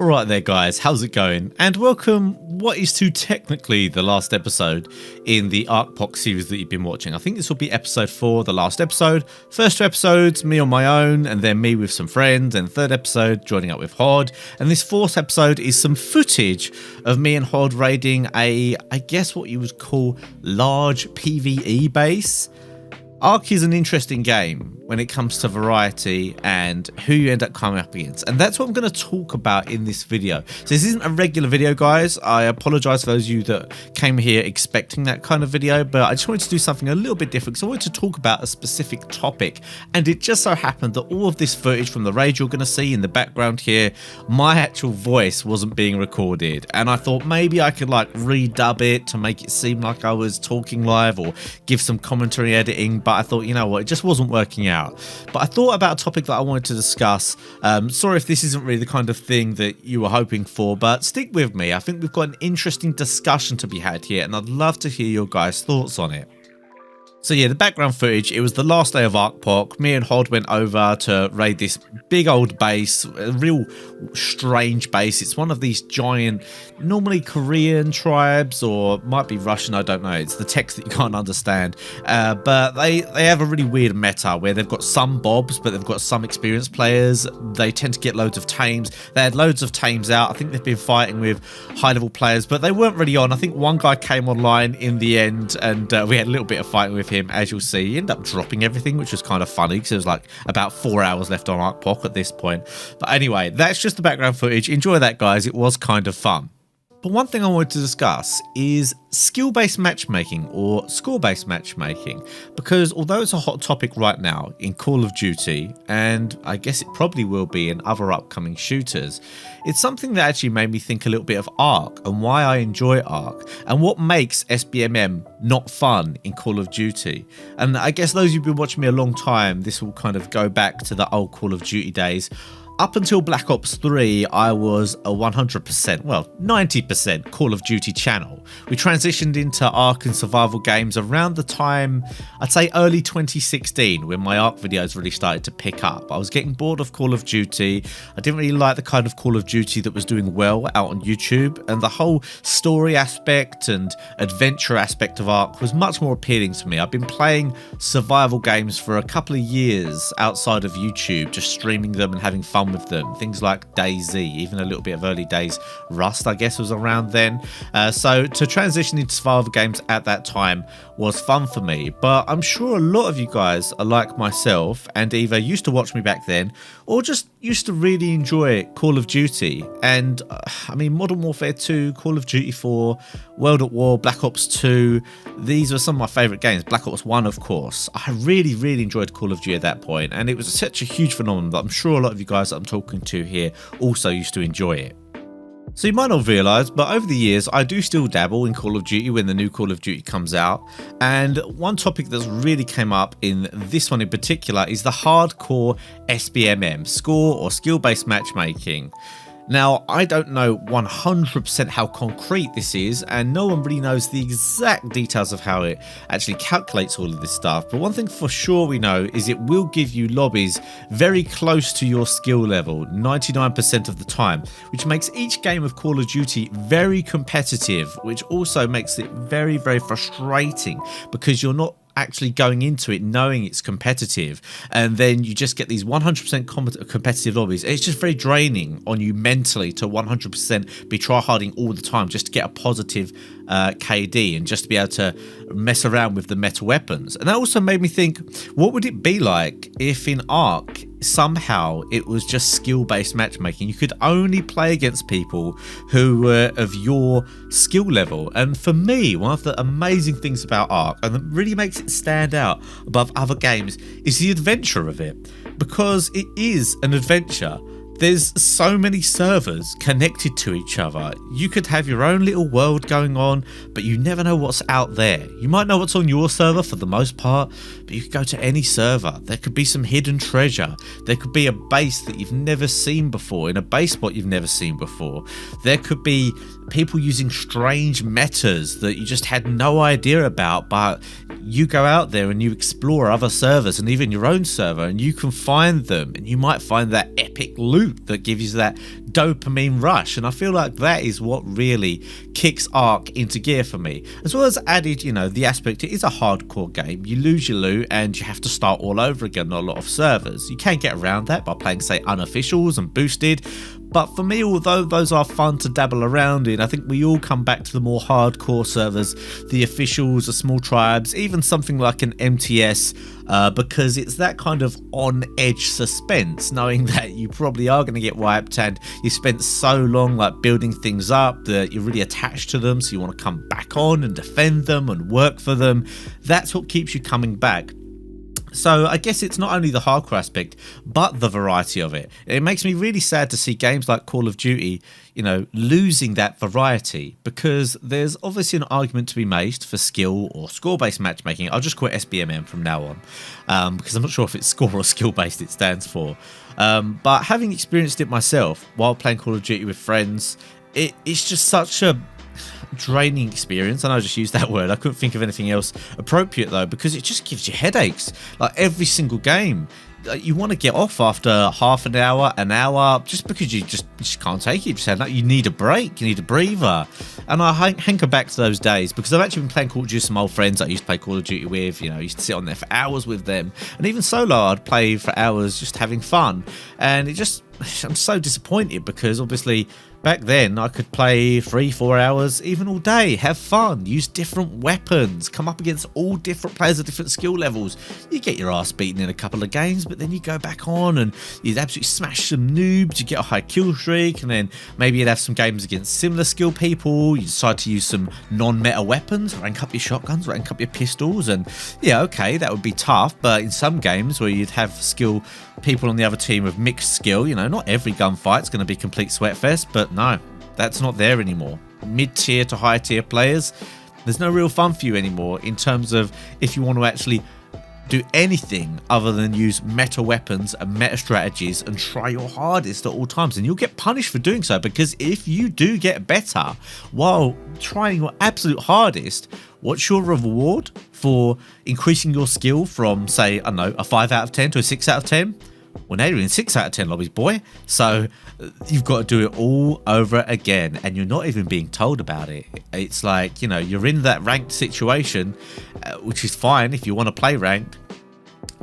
Alright there guys, how's it going? And welcome what is to technically the last episode in the Arkpoc series that you've been watching. I think this will be episode 4, the last episode. First 2 episodes, me on my own, and then me with some friends, and third episode, joining up with Hod. And this 4th episode is some footage of me and Hod raiding I guess what you would call large PvE base. Ark is an interesting game when it comes to variety and who you end up coming up against, and that's what I'm going to talk about in this video. So this isn't a regular video, guys. I apologize for those of you that came here expecting that kind of video, but I just wanted to do something a little bit different because I wanted to talk about a specific topic, and it just so happened that all of this footage from the raid you're going to see in the background here, my actual voice wasn't being recorded, and I thought maybe I could like redub it to make it seem like I was talking live or give some commentary editing, but I thought, you know what, it just wasn't working out. But I thought about a topic that I wanted to discuss. Sorry if this isn't really the kind of thing that you were hoping for, but stick with me. I think we've got an interesting discussion to be had here, and I'd love to hear your guys' thoughts on it. So yeah, the background footage, it was the last day of Arkpoc. Me and Hod went over to raid this big old base, a real strange base. It's one of these giant, normally Korean tribes, or might be Russian, I don't know. It's the text that you can't understand. But they have a really weird meta where they've got some bobs, but they've got some experienced players. They tend to get loads of tames. They had loads of tames out. I think they've been fighting with high-level players, but they weren't really on. I think one guy came online in the end, and we had a little bit of fighting with him. As you'll see, he ended up dropping everything, which was kind of funny because there was like about 4 hours left on Arkpoc at this point. But anyway, that's just the background footage. Enjoy that, guys. It was kind of fun. But one thing I wanted to discuss is skill-based matchmaking or score-based matchmaking, because although it's a hot topic right now in Call of Duty, and I guess it probably will be in other upcoming shooters, it's something that actually made me think a little bit of Ark and why I enjoy Ark and what makes SBMM not fun in Call of Duty. And I guess those who've been watching me a long time, this will kind of go back to the old Call of Duty days. Up until Black Ops 3, I was a 100%, well, 90% Call of Duty channel. We transitioned into Ark and survival games around the time, I'd say early 2016, when my Ark videos really started to pick up. I was getting bored of Call of Duty. I didn't really like the kind of Call of Duty that was doing well out on YouTube, and the whole story aspect and adventure aspect of Ark was much more appealing to me. I've been playing survival games for a couple of years outside of YouTube, just streaming them and having fun with them. Things like DayZ, even a little bit of early days Rust, I guess, was around then. So to transition into survival games at that time was fun for me, but I'm sure a lot of you guys are like myself and either used to watch me back then or just used to really enjoy Call of Duty. And I mean, Modern Warfare 2, Call of Duty 4, World at War, Black Ops 2, these were some of my favourite games. Black Ops 1, of course. I really enjoyed Call of Duty at that point, and it was such a huge phenomenon that I'm sure a lot of you guys that I'm talking to here also used to enjoy it. So you might not realise, but over the years I do still dabble in Call of Duty when the new Call of Duty comes out, and one topic that's really came up in this one in particular is the hardcore SBMM, score or skill-based matchmaking. Now, I don't know 100% how concrete this is, and no one really knows the exact details of how it actually calculates all of this stuff, but one thing for sure we know is it will give you lobbies very close to your skill level 99% of the time, which makes each game of Call of Duty very competitive, which also makes it very frustrating because you're not actually going into it knowing it's competitive, and then you just get these 100% competitive lobbies. It's just very draining on you mentally to 100% be tryharding all the time just to get a positive KD and just to be able to mess around with the meta weapons. And that also made me think, what would it be like if in Ark somehow it was just skill-based matchmaking? You could only play against people who were of your skill level. And for me, one of the amazing things about Ark, and that really makes it stand out above other games, is the adventure of it, because it is an adventure. There's so many servers connected to each other. You could have your own little world going on, but you never know what's out there. You might know what's on your server for the most part, but you could go to any server. There could be some hidden treasure. There could be a base that you've never seen before, in a base spot you've never seen before. There could be people using strange metas that you just had no idea about, but you go out there and you explore other servers and even your own server, and you can find them, and you might find that epic loot that gives you that dopamine rush, and I feel like that is what really kicks Ark into gear for me, as well as added, you know, the aspect it is a hardcore game. You lose your loot and you have to start all over again on a lot of servers. You can get around that by playing, say, unofficials and boosted, but for me, although those are fun to dabble around in, I think we all come back to the more hardcore servers, the officials, the small tribes, even something like an MTS, because it's that kind of on-edge suspense, knowing that you probably are going to get wiped and you spent so long like building things up that you're really attached to them, so you want to come back on and defend them and work for them. That's what keeps you coming back. So I guess it's not only the hardcore aspect, but the variety of it. It makes me really sad to see games like Call of Duty, you know, losing that variety, because there's obviously an argument to be made for skill or score-based matchmaking. I'll just call it SBMM from now on, because I'm not sure if it's score or skill-based it stands for. But having experienced it myself while playing Call of Duty with friends, it's just such a draining experience. And I just used that word. I couldn't think of anything else appropriate though, because it just gives you headaches. Like every single game, you want to get off after half an hour, just because you just can't take it. You need a break, you need a breather. And I hanker back to those days, because I've actually been playing Call of Duty with some old friends I used to play Call of Duty with. You know, I used to sit on there for hours with them, and even solo I'd play for hours just having fun. And I'm so disappointed, because obviously back then I could play 3-4 hours even all day, have fun, use different weapons, come up against all different players at different skill levels. You get your ass beaten in a couple of games, but then you go back on and you'd absolutely smash some noobs, you get a high kill streak, and then maybe you'd have some games against similar skill people. You decide to use some non-meta weapons, rank up your shotguns, rank up your pistols, and yeah, okay, that would be tough. But in some games where you'd have skill people on the other team with mixed skill, you know, not every gunfight's going to be complete sweatfest, but no, that's not there anymore. Mid-tier to high-tier players, there's no real fun for you anymore in terms of if you want to actually do anything other than use meta weapons and meta strategies and try your hardest at all times. And you'll get punished for doing so, because if you do get better while trying your absolute hardest, what's your reward for increasing your skill from, say, I don't know, a 5 out of 10 to a 6 out of 10? Well, now you're in 6 out of 10 lobbies, boy. So you've got to do it all over again, and you're not even being told about it. It's like, you know, you're in that ranked situation, which is fine if you want to play ranked,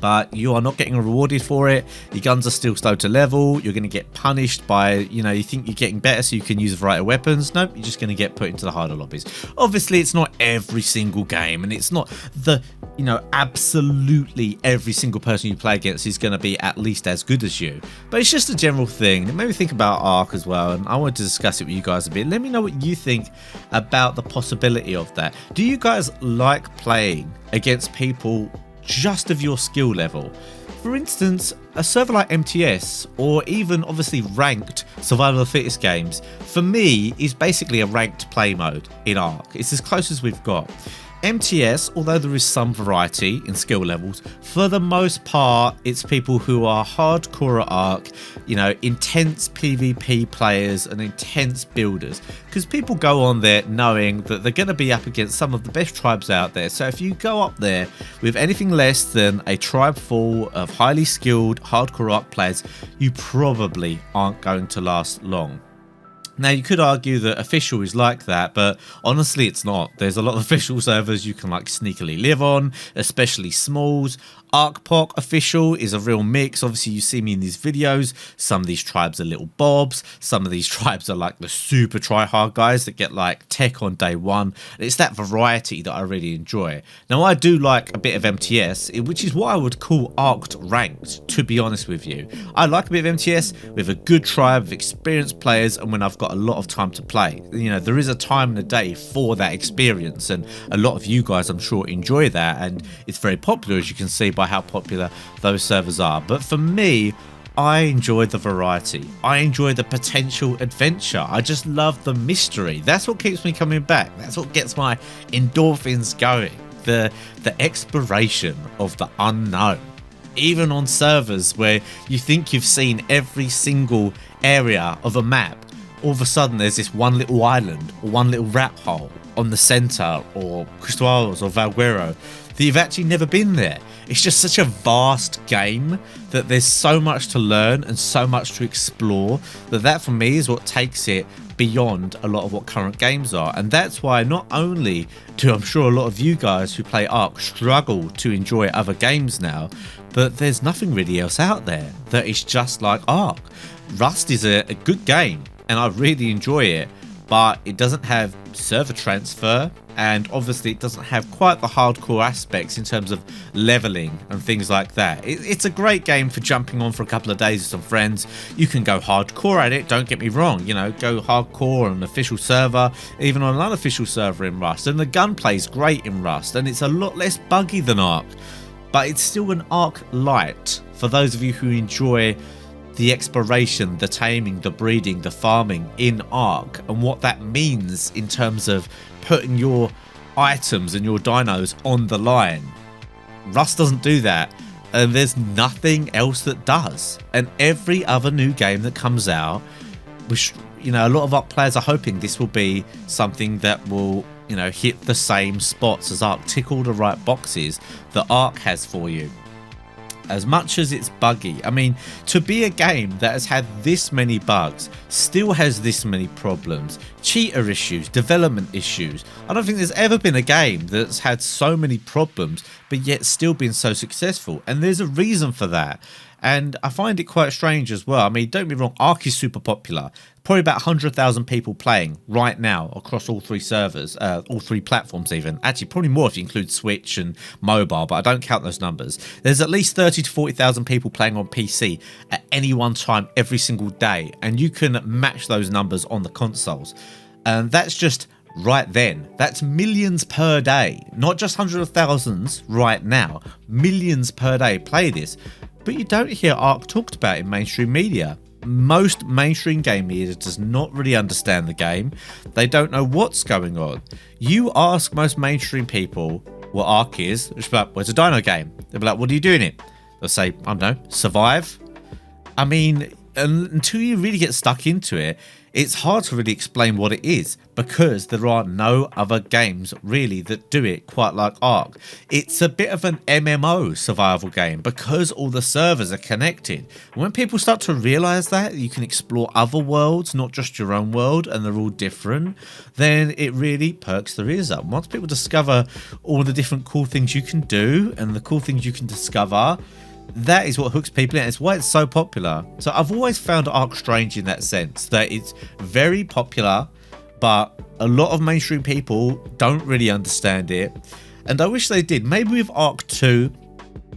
but you are not getting rewarded for it. Your guns are still slow to level. You're going to get punished by, you know, you think you're getting better so you can use a variety of weapons. Nope, you're just going to get put into the harder lobbies. Obviously, it's not every single game, and it's not the, you know, absolutely every single person you play against is going to be at least as good as you. But it's just a general thing. It made me think about Ark as well, and I wanted to discuss it with you guys a bit. Let me know what you think about the possibility of that. Do you guys like playing against people just of your skill level? For instance, a server like MTS, or even obviously ranked survival of the fittest games, for me is basically a ranked play mode in Ark. It's as close as we've got. MTS, although there is some variety in skill levels, for the most part, it's people who are hardcore at Ark, you know, intense PvP players and intense builders. Because people go on there knowing that they're going to be up against some of the best tribes out there. So if you go up there with anything less than a tribe full of highly skilled hardcore Ark players, you probably aren't going to last long. Now, you could argue that official is like that, but honestly, it's not. There's a lot of official servers you can like sneakily live on, especially smalls. Arkpoc official is a real mix. Obviously, you see me in these videos. Some of these tribes are little bobs. Some of these tribes are like the super try-hard guys that get like tech on day one. It's that variety that I really enjoy. Now, I do like a bit of MTS, which is what I would call Arked ranked, to be honest with you. I like a bit of MTS with a good tribe of experienced players, and when I've got a lot of time to play. You know, there is a time in the day for that experience, and a lot of you guys, I'm sure, enjoy that, and it's very popular, as you can see by how popular those servers are. But for me, I enjoy the variety. I enjoy the potential adventure. I just love the mystery. That's what keeps me coming back. That's what gets my endorphins going. The exploration of the unknown. Even on servers where you think you've seen every single area of a map, all of a sudden there's this one little island or one little rat hole on the center, or Crystal Isles or Valguero, that you've actually never been there. It's just such a vast game that there's so much to learn and so much to explore that for me is what takes it beyond a lot of what current games are. And that's why not only do I'm sure a lot of you guys who play Ark struggle to enjoy other games now, but there's nothing really else out there that is just like Ark. Rust is a good game and I really enjoy it, but it doesn't have server transfer, and obviously it doesn't have quite the hardcore aspects in terms of leveling and things like that. It's a great game for jumping on for a couple of days with some friends. You can go hardcore at it, don't get me wrong, you know, go hardcore on an official server, even on an unofficial server in Rust, and the gunplay's great in Rust, and it's a lot less buggy than Ark, but it's still an Ark light for those of you who enjoy the exploration, the taming, the breeding, the farming in Ark, and what that means in terms of putting your items and your dinos on the line. Rust doesn't do that, and there's nothing else that does. And every other new game that comes out, which, you know, a lot of Ark players are hoping this will be something that will, you know, hit the same spots as Ark, tick all the right boxes that Ark has for you. As much as it's buggy, I mean, to be a game that has had this many bugs, still has this many problems, cheater issues, development issues, I don't think there's ever been a game that's had so many problems but yet still been so successful, and there's a reason for that. And I find it quite strange as well. I mean, don't get me wrong, Ark is super popular. Probably about 100,000 people playing right now across all three servers, all three platforms even. Actually, probably more if you include Switch and mobile, but I don't count those numbers. There's at least 30 to 40,000 people playing on PC at any one time every single day, and you can match those numbers on the consoles. And that's just right then. That's millions per day, not just hundreds of thousands right now. Millions per day play this. But you don't hear Ark talked about in mainstream media. Most mainstream game media does not really understand the game. They don't know what's going on. You ask most mainstream people what Ark is, it's like, well, it's a dino game. They'll be like, what are you doing it? They'll say, I don't know, survive. I mean, until you really get stuck into it, it's hard to really explain what it is, because there are no other games really that do it quite like Ark. It's a bit of an MMO survival game because all the servers are connected. When people start to realize that you can explore other worlds, not just your own world, and they're all different, then it really perks their ears up. Once people discover all the different cool things you can do and the cool things you can discover, that is what hooks people in. It's why it's so popular. So I've always found Ark strange in that sense, that it's very popular, but a lot of mainstream people don't really understand it. And I wish they did. Maybe with Ark 2,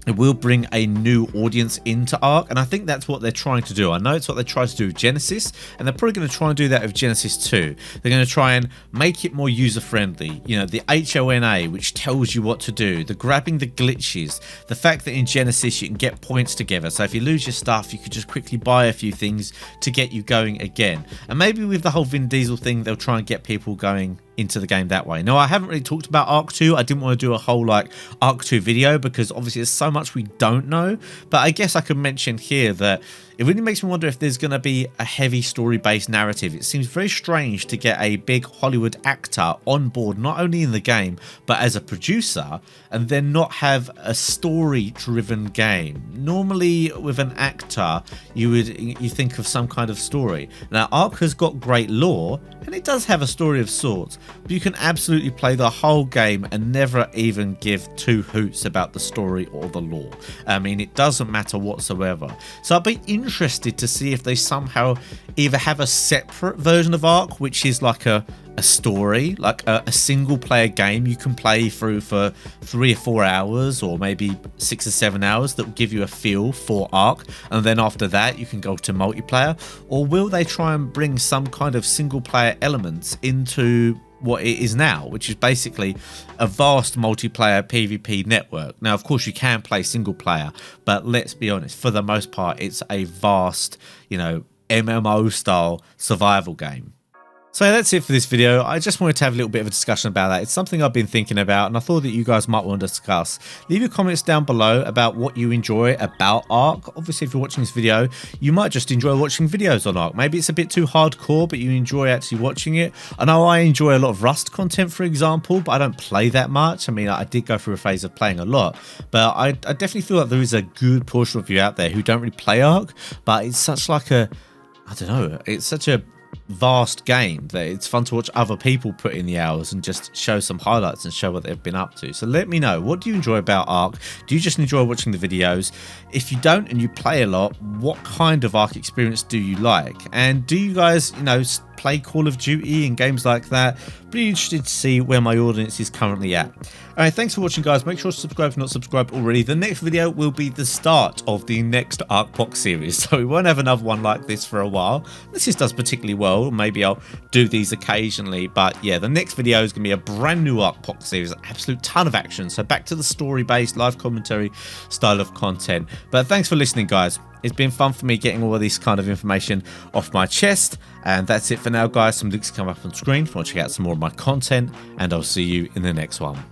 it will bring a new audience into Ark, and I think that's what they're trying to do. I know it's what they tried to do with Genesis, and they're probably going to try and do that with Genesis 2. They're going to try and make it more user-friendly. You know, the HONA, which tells you what to do, the grabbing the glitches, the fact that in Genesis you can get points together. So if you lose your stuff, you could just quickly buy a few things to get you going again. And maybe with the whole Vin Diesel thing, they'll try and get people going into the game that way. Now, I haven't really talked about Ark 2. I didn't want to do a whole like Ark 2 video because obviously there's so much we don't know, but I guess I could mention here that it really makes me wonder if there's going to be a heavy story-based narrative. It seems very strange to get a big Hollywood actor on board, not only in the game, but as a producer, and then not have a story-driven game. Normally, with an actor, you think of some kind of story. Now, Ark has got great lore, and it does have a story of sorts, but you can absolutely play the whole game and never even give two hoots about the story or the lore. I mean, it doesn't matter whatsoever. So I'll be interested to see if they somehow either have a separate version of Ark, which is like a story, like a single player game you can play through for 3 or 4 hours, or maybe 6 or 7 hours, that will give you a feel for Ark, and then after that you can go to multiplayer. Or will they try and bring some kind of single player elements into what it is now, which is basically a vast multiplayer PvP network? Now, of course, you can play single player, but let's be honest, for the most part, it's a vast, you know, MMO style survival game. So that's it for this video. I just wanted to have a little bit of a discussion about that. It's something I've been thinking about, and I thought that you guys might want to discuss. Leave your comments down below about what you enjoy about Ark. Obviously, if you're watching this video, you might just enjoy watching videos on Ark. Maybe it's a bit too hardcore, but you enjoy actually watching it. I know I enjoy a lot of Rust content, for example, but I don't play that much. I mean, I did go through a phase of playing a lot, but I definitely feel like there is a good portion of you out there who don't really play Ark, but it's such like a, I don't know, it's such a vast game that it's fun to watch other people put in the hours and just show some highlights and show what they've been up to. So let me know, what do you enjoy about Ark? Do you just enjoy watching the videos? If you don't and you play a lot, what kind of Ark experience do you like? And do you guys, you know, play Call of Duty and games like that? Pretty interested to see where my audience is currently at. Alright, thanks for watching, guys. Make sure to subscribe if not subscribed already. The next video will be the start of the next Arkpoc series, so we won't have another one like this for a while. This does particularly well. Maybe I'll do these occasionally, but yeah, the next video is going to be a brand new Arkpoc series, an absolute ton of action. So back to the story-based live commentary style of content. But thanks for listening, guys. It's been fun for me getting all of this kind of information off my chest. And that's it for now, guys. Some links come up on screen if you want to check out some more of my content. And I'll see you in the next one.